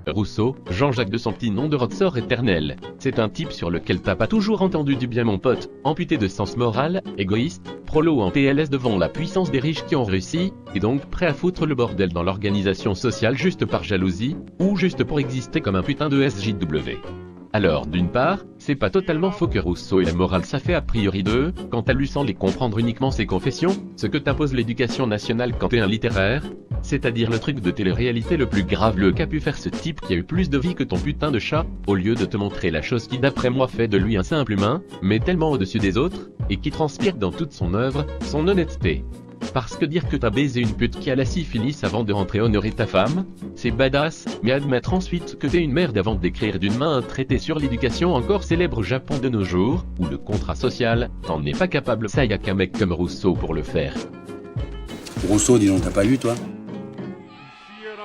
Rousseau, Jean-Jacques de son petit nom de Rotsort éternel. C'est un type sur lequel t'as pas toujours entendu du bien mon pote, amputé de sens moral, égoïste, prolo en PLS devant la puissance des riches qui ont réussi, et donc prêt à foutre le bordel dans l'organisation sociale juste par jalousie, ou juste pour exister comme un putain de SJW. Alors d'une part, c'est pas totalement faux que Rousseau et la morale ça fait a priori d'eux, quant à lui sans les comprendre uniquement ses confessions, ce que t'impose l'éducation nationale quand t'es un littéraire, c'est-à-dire le truc de télé-réalité le plus graveleux qu'a pu faire ce type qui a eu plus de vie que ton putain de chat, au lieu de te montrer la chose qui d'après moi fait de lui un simple humain, mais tellement au-dessus des autres, et qui transpire dans toute son œuvre, son honnêteté. Parce que dire que t'as baisé une pute qui a la syphilis avant de rentrer honorer ta femme, c'est badass, mais admettre ensuite que t'es une merde avant d'écrire d'une main un traité sur l'éducation encore célèbre au Japon de nos jours, ou le contrat social, t'en es pas capable, ça y a qu'un mec comme Rousseau pour le faire. Rousseau, dis donc, t'as pas lu toi?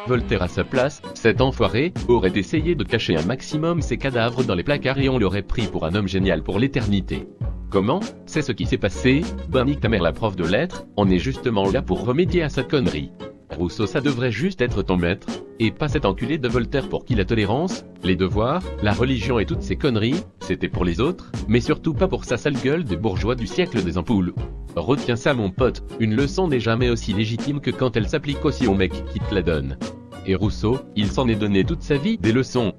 Voltaire à sa place, cet enfoiré, aurait essayé de cacher un maximum ses cadavres dans les placards et on l'aurait pris pour un homme génial pour l'éternité. Comment? C'est ce qui s'est passé, ben nique ta mère la prof de lettres, on est justement là pour remédier à sa connerie. Rousseau ça devrait juste être ton maître, et pas cet enculé de Voltaire pour qui la tolérance, les devoirs, la religion et toutes ces conneries, c'était pour les autres, mais surtout pas pour sa sale gueule de bourgeois du siècle des ampoules. Retiens ça mon pote, une leçon n'est jamais aussi légitime que quand elle s'applique aussi au mec qui te la donne. Et Rousseau, il s'en est donné toute sa vie des leçons.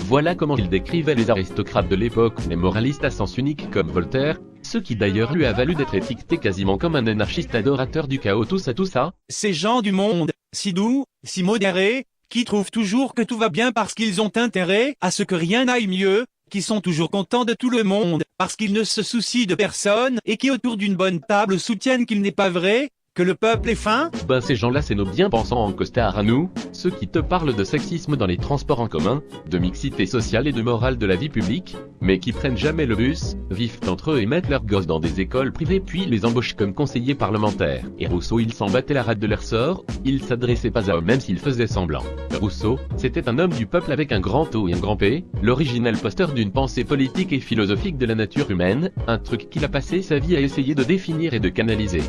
Voilà comment il décrivait les aristocrates de l'époque, les moralistes à sens unique comme Voltaire, ce qui d'ailleurs lui a valu d'être étiqueté quasiment comme un anarchiste adorateur du chaos tout ça. Ces gens du monde, si doux, si modérés, qui trouvent toujours que tout va bien parce qu'ils ont intérêt à ce que rien n'aille mieux, qui sont toujours contents de tout le monde, parce qu'ils ne se soucient de personne et qui autour d'une bonne table soutiennent qu'il n'est pas vrai que le peuple est fin? Ben ces gens-là c'est nos bien-pensants en costard à nous, ceux qui te parlent de sexisme dans les transports en commun, de mixité sociale et de morale de la vie publique, mais qui prennent jamais le bus, vivent entre eux et mettent leurs gosses dans des écoles privées puis les embauchent comme conseillers parlementaires. Et Rousseau il s'en battait la rate de leur sort, il s'adressait pas à eux même s'il faisait semblant. Rousseau, c'était un homme du peuple avec un grand O et un grand P, l'original posteur d'une pensée politique et philosophique de la nature humaine, un truc qu'il a passé sa vie à essayer de définir et de canaliser.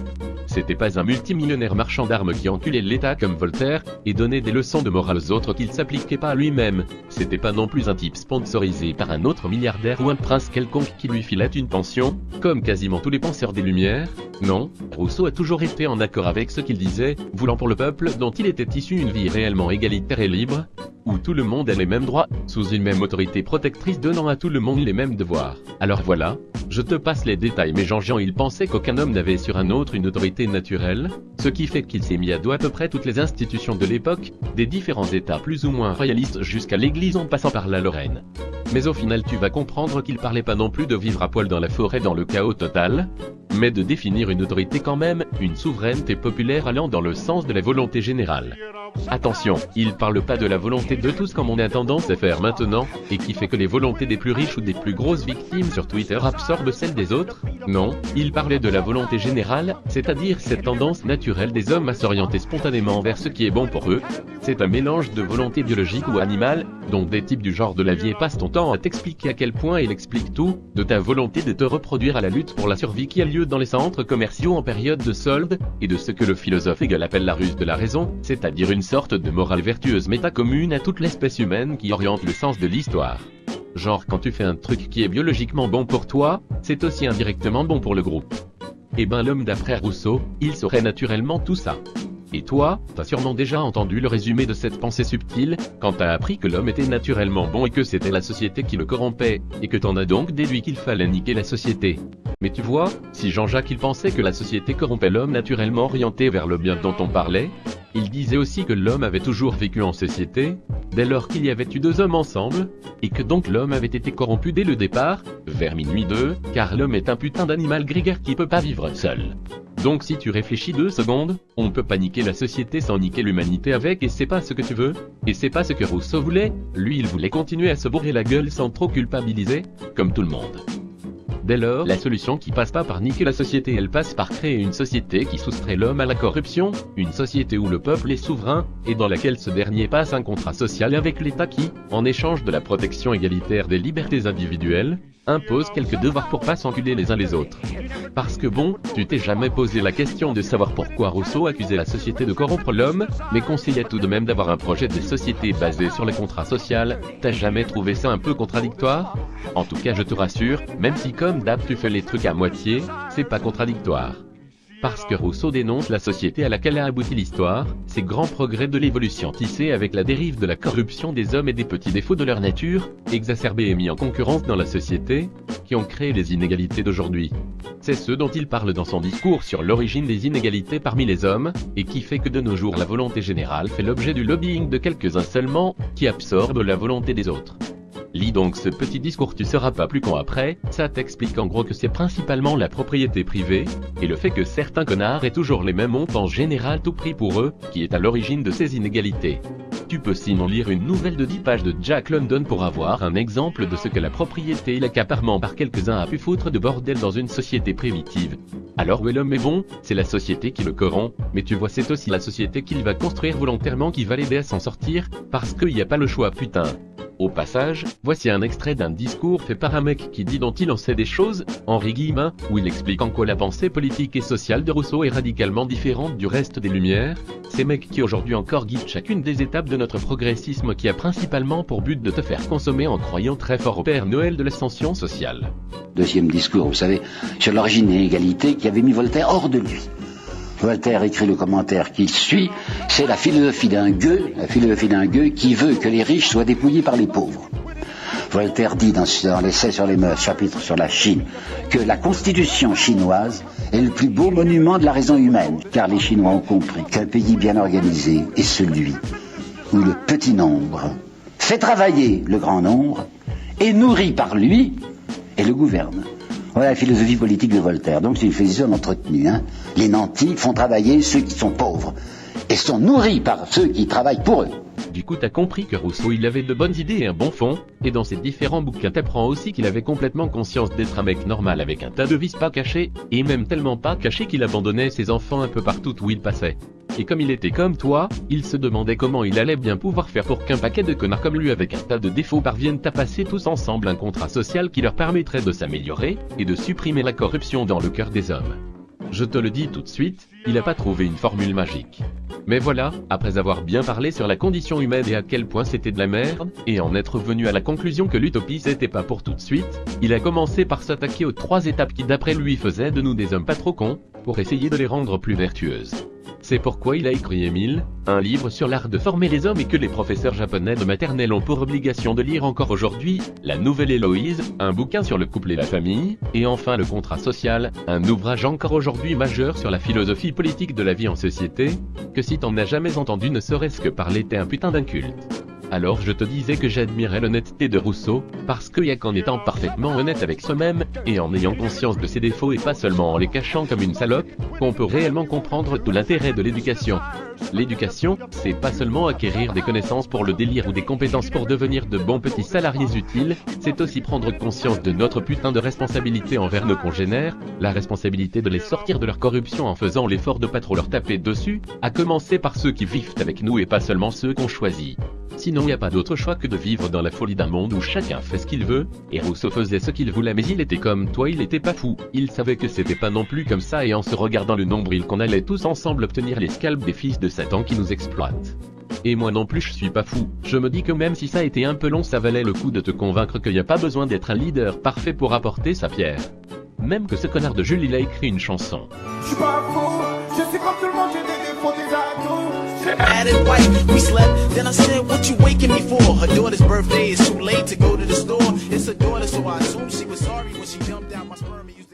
C'était pas un multimillionnaire marchand d'armes qui enculait l'État comme Voltaire, et donnait des leçons de morale aux autres qu'il s'appliquait pas à lui-même. C'était pas non plus un type sponsorisé par un autre milliardaire ou un prince quelconque qui lui filait une pension, comme quasiment tous les penseurs des Lumières. Non, Rousseau a toujours été en accord avec ce qu'il disait, voulant pour le peuple dont il était issu une vie réellement égalitaire et libre, où tout le monde a les mêmes droits, sous une même autorité protectrice donnant à tout le monde les mêmes devoirs. Alors voilà, je te passe les détails mais Jean il pensait qu'aucun homme n'avait sur un autre une autorité naturelle, ce qui fait qu'il s'est mis à dos à peu près toutes les institutions de l'époque, des différents états plus ou moins royalistes jusqu'à l'église en passant par la Lorraine. Mais au final tu vas comprendre qu'il parlait pas non plus de vivre à poil dans la forêt dans le chaos total, mais de définir une autorité quand même, une souveraineté populaire allant dans le sens de la volonté générale. Attention, il parle pas de la volonté de tous comme on a tendance à faire maintenant, et qui fait que les volontés des plus riches ou des plus grosses victimes sur Twitter absorbent celles des autres. Non, il parlait de la volonté générale, c'est-à-dire cette tendance naturelle des hommes à s'orienter spontanément vers ce qui est bon pour eux. C'est un mélange de volonté biologique ou animale, donc des types du genre de la vie et passe ton temps à t'expliquer à quel point il explique tout, de ta volonté de te reproduire à la lutte pour la survie qui a lieu dans les centres commerciaux en période de solde, et de ce que le philosophe Hegel appelle la ruse de la raison, c'est-à-dire une sorte de morale vertueuse méta-commune à toute l'espèce humaine qui oriente le sens de l'histoire. Genre quand tu fais un truc qui est biologiquement bon pour toi, c'est aussi indirectement bon pour le groupe. Et ben l'homme d'après Rousseau, il saurait naturellement tout ça. Et toi, t'as sûrement déjà entendu le résumé de cette pensée subtile, quand t'as appris que l'homme était naturellement bon et que c'était la société qui le corrompait, et que t'en as donc déduit qu'il fallait niquer la société. Mais tu vois, si Jean-Jacques il pensait que la société corrompait l'homme naturellement orienté vers le bien dont on parlait, il disait aussi que l'homme avait toujours vécu en société, dès lors qu'il y avait eu deux hommes ensemble, et que donc l'homme avait été corrompu dès le départ, vers minuit 2, car l'homme est un putain d'animal grégaire qui peut pas vivre seul. Donc si tu réfléchis 2 secondes, on peut pas niquer la société sans niquer l'humanité avec et c'est pas ce que tu veux, et c'est pas ce que Rousseau voulait, lui il voulait continuer à se bourrer la gueule sans trop culpabiliser, comme tout le monde. Dès lors, la solution qui passe pas par niquer la société, elle passe par créer une société qui soustrait l'homme à la corruption, une société où le peuple est souverain, et dans laquelle ce dernier passe un contrat social avec l'État qui, en échange de la protection égalitaire des libertés individuelles, impose quelques devoirs pour pas s'enculer les uns les autres. Parce que bon, tu t'es jamais posé la question de savoir pourquoi Rousseau accusait la société de corrompre l'homme, mais conseillait tout de même d'avoir un projet de société basé sur le contrat social. T'as jamais trouvé ça un peu contradictoire? En tout cas je te rassure, même si comme d'hab tu fais les trucs à moitié, c'est pas contradictoire. Parce que Rousseau dénonce la société à laquelle a abouti l'histoire, ces grands progrès de l'évolution tissés avec la dérive de la corruption des hommes et des petits défauts de leur nature, exacerbés et mis en concurrence dans la société, qui ont créé les inégalités d'aujourd'hui. C'est ce dont il parle dans son discours sur l'origine des inégalités parmi les hommes, et qui fait que de nos jours la volonté générale fait l'objet du lobbying de quelques-uns seulement, qui absorbent la volonté des autres. Lis donc ce petit discours, tu seras pas plus con après, ça t'explique en gros que c'est principalement la propriété privée, et le fait que certains connards aient toujours les mêmes monts en général tout pris pour eux, qui est à l'origine de ces inégalités. Tu peux sinon lire une nouvelle de 10 pages de Jack London pour avoir un exemple de ce que la propriété et l'accaparement par quelques-uns a pu foutre de bordel dans une société primitive. Alors où est l'homme est bon, c'est la société qui le corrompt, mais tu vois c'est aussi la société qu'il va construire volontairement qui va l'aider à s'en sortir, parce qu'il n'y a pas le choix putain. Au passage, voici un extrait d'un discours fait par un mec qui dit dont il en sait des choses, Henri Guillemin, où il explique en quoi la pensée politique et sociale de Rousseau est radicalement différente du reste des Lumières, ces mecs qui aujourd'hui encore guident chacune des étapes de notre progressisme qui a principalement pour but de te faire consommer en croyant très fort au Père Noël de l'ascension sociale. Deuxième discours, vous savez, sur l'origine de l'inégalité qui avait mis Voltaire hors de lui. Voltaire écrit le commentaire qui suit, c'est la philosophie d'un gueux qui veut que les riches soient dépouillés par les pauvres. Voltaire dit dans l'essai sur les mœurs, chapitre sur la Chine, que la constitution chinoise est le plus beau monument de la raison humaine, car les Chinois ont compris qu'un pays bien organisé est celui où le petit nombre fait travailler le grand nombre, est nourri par lui et le gouverne. Voilà la philosophie politique de Voltaire. Donc c'est une philosophie entretenue. Les nantis font travailler ceux qui sont pauvres et sont nourris par ceux qui travaillent pour eux. Du coup t'as compris que Rousseau il avait de bonnes idées et un bon fond, et dans ses différents bouquins t'apprends aussi qu'il avait complètement conscience d'être un mec normal avec un tas de vices pas cachés, et même tellement pas cachés qu'il abandonnait ses enfants un peu partout où il passait. Et comme il était comme toi, il se demandait comment il allait bien pouvoir faire pour qu'un paquet de connards comme lui avec un tas de défauts parviennent à passer tous ensemble un contrat social qui leur permettrait de s'améliorer, et de supprimer la corruption dans le cœur des hommes. Je te le dis tout de suite, il n'a pas trouvé une formule magique. Mais voilà, après avoir bien parlé sur la condition humaine et à quel point c'était de la merde, et en être venu à la conclusion que l'utopie c'était pas pour tout de suite, il a commencé par s'attaquer aux 3 étapes qui d'après lui faisaient de nous des hommes pas trop cons, pour essayer de les rendre plus vertueuses. C'est pourquoi il a écrit Émile, un livre sur l'art de former les hommes et que les professeurs japonais de maternelle ont pour obligation de lire encore aujourd'hui, La Nouvelle Héloïse, un bouquin sur le couple et la famille, et enfin Le Contrat Social, un ouvrage encore aujourd'hui majeur sur la philosophie politique de la vie en société, que si t'en as jamais entendu ne serait-ce que parler t'es un putain d'inculte. Alors je te disais que j'admirais l'honnêteté de Rousseau, parce qu'il y a qu'en étant parfaitement honnête avec soi-même, et en ayant conscience de ses défauts et pas seulement en les cachant comme une salope, qu'on peut réellement comprendre tout l'intérêt de l'éducation. L'éducation, c'est pas seulement acquérir des connaissances pour le délire ou des compétences pour devenir de bons petits salariés utiles, c'est aussi prendre conscience de notre putain de responsabilité envers nos congénères, la responsabilité de les sortir de leur corruption en faisant l'effort de pas trop leur taper dessus, à commencer par ceux qui vivent avec nous et pas seulement ceux qu'on choisit. Sinon y a pas d'autre choix que de vivre dans la folie d'un monde où chacun fait ce qu'il veut, et Rousseau faisait ce qu'il voulait mais il était comme toi, il était pas fou, il savait que c'était pas non plus comme ça et en se regardant le nombril qu'on allait tous ensemble obtenir les scalps des fils de Satan qui nous exploitent. Et moi non plus je suis pas fou, je me dis que même si ça a été un peu long ça valait le coup de te convaincre qu'il y a pas besoin d'être un leader parfait pour apporter sa pierre. Même que ce connard de Jules il a écrit une chanson. Je suis pas fou, je suis comme tout le monde, j'ai des défauts, des atouts. Mad and white, we slept, then I said, what you waking me for? Her daughter's birthday is too late to go to the store. It's her daughter, so I assumed she was sorry when she dumped out my sperm and used